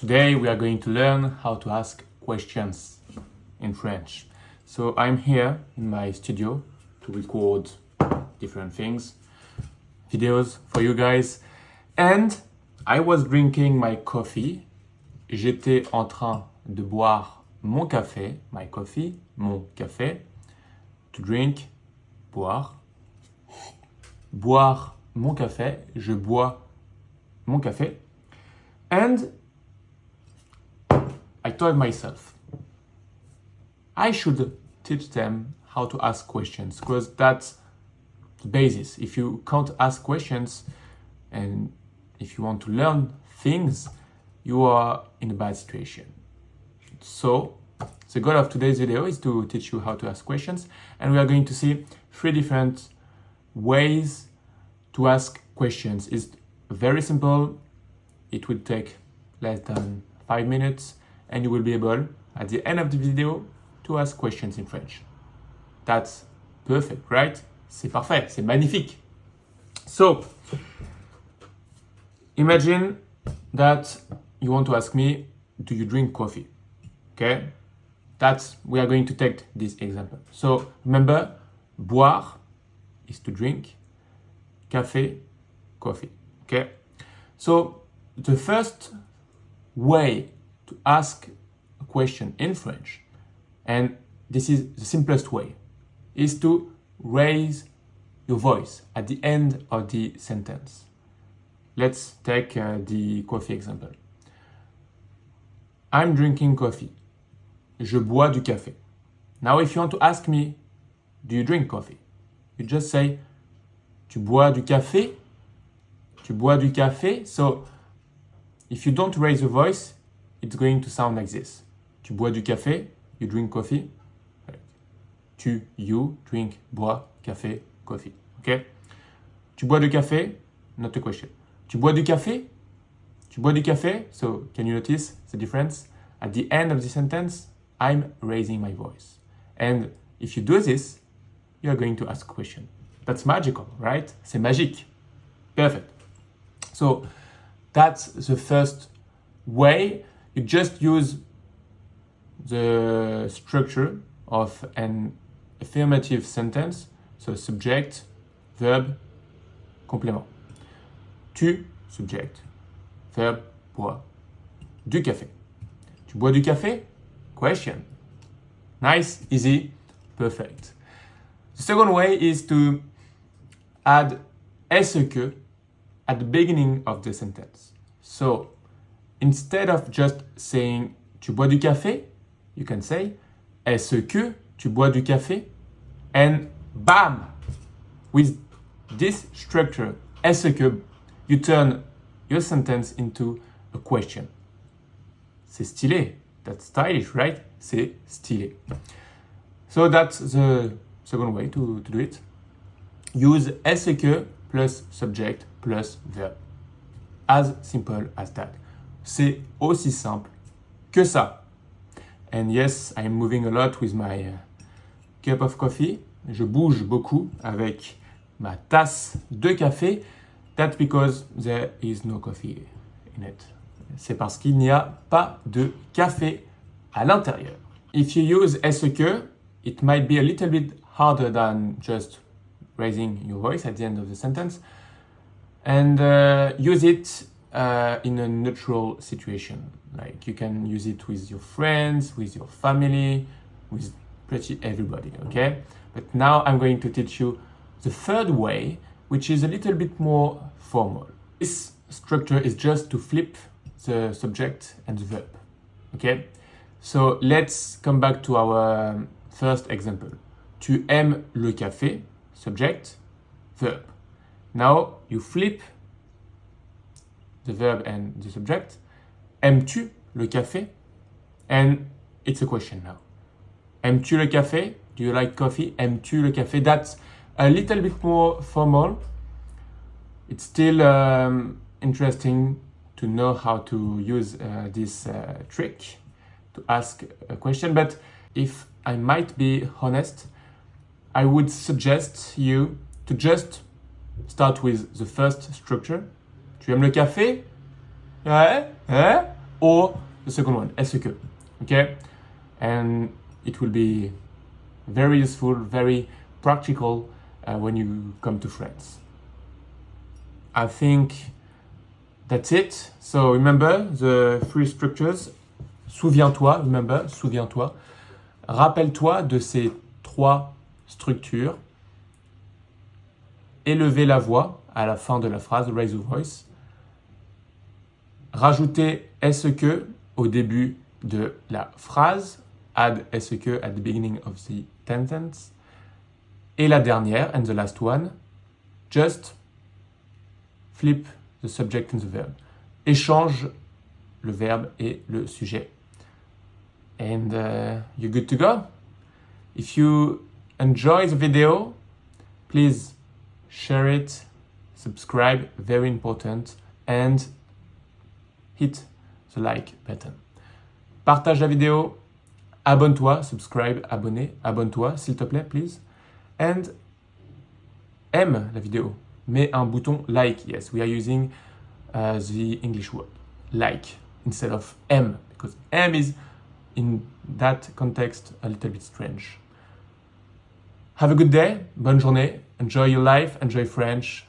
Today we are going to learn how to ask questions in French. So I'm here in my studio to record different things, videos for you guys, and I was drinking my coffee. J'étais en train de boire mon café, my coffee, mon café, to drink, boire. Boire mon café, je bois mon café. And I told myself, I should teach them how to ask questions because that's the basis. If you can't ask questions and if you want to learn things, you are in a bad situation. So the goal of today's video is to teach you how to ask questions, and we are going to see 3 different ways to ask questions. It's very simple. It will take less than 5 minutes and you will be able at the end of the video to ask questions in French. That's perfect, right? C'est parfait, c'est magnifique. So, imagine that you want to ask me, do you drink coffee? Okay? We are going to take this example. So, remember, boire is to drink, café, coffee. Okay? So, the first way to ask a question in French, and this is the simplest way, is to raise your voice at the end of the sentence. Let's take the coffee example. I'm drinking coffee. Je bois du café. Now, if you want to ask me, do you drink coffee? You just say, tu bois du café? Tu bois du café? So, if you don't raise your voice, it's going to sound like this. Tu bois du café? You drink coffee? You drink, bois, café, coffee. Okay? Tu bois du café? Not a question. Tu bois du café? Tu bois du café? So, can you notice the difference? At the end of the sentence, I'm raising my voice. And if you do this, you are going to ask a question. That's magical, right? C'est magique. Perfect. So, that's the first way. You just use the structure of an affirmative sentence. So, subject, verb, complément. Tu, subject, verb, bois. Du café. Tu bois du café? Question. Nice, easy, perfect. The second way is to add est-ce que at the beginning of the sentence. So, instead of just saying tu bois du café, you can say est-ce que tu bois du café? And bam! With this structure, est-ce que, you turn your sentence into a question. C'est stylé. That's stylish, right? C'est stylé. So that's the second way to do it. Use est-ce que plus subject plus verb. As simple as that. C'est aussi simple que ça. And yes, I'm moving a lot with my cup of coffee. Je bouge beaucoup avec ma tasse de café. That's because there is no coffee in it. C'est parce qu'il n'y a pas de café à l'intérieur. If you use est-ce que, it might be a little bit harder than just raising your voice at the end of the sentence. And use it in a neutral situation. Like you can use it with your friends, with your family, with pretty everybody, okay? But now I'm going to teach you the third way, which is a little bit more formal. This structure is just to flip the subject and the verb, okay? So let's come back to our first example. Tu aimes le café, subject, verb. Now you flip the verb and the subject. Aimes-tu le café? And it's a question now. Aimes-tu le café? Do you like coffee? Aimes-tu le café? That's a little bit more formal. It's still interesting to know how to use this trick to ask a question. But if I might be honest, I would suggest you to just start with the first structure. Tu aimes le café? Ouais, hein? or the second one, est-ce que. Okay? And it will be very useful, very practical when you come to France. I think that's it. So remember the three structures. Souviens-toi, remember, souviens-toi. Rappelle-toi de ces trois structures. Élever la voix à la fin de la phrase, raise your voice. Rajouter est-ce que au début de la phrase, add est-ce que at the beginning of the sentence. Et la dernière, and the last one, just flip the subject and the verb. Échange le verbe et le sujet. And you're good to go. If you enjoy the video, please share it, subscribe, very important, and hit the like button. Partage la vidéo, abonne-toi, subscribe, abonné, abonne-toi, s'il te plaît, please. And aime la vidéo. Mets un bouton like. Yes, we are using the English word like instead of M, because M is in that context a little bit strange. Have a good day, bonne journée, enjoy your life, enjoy French.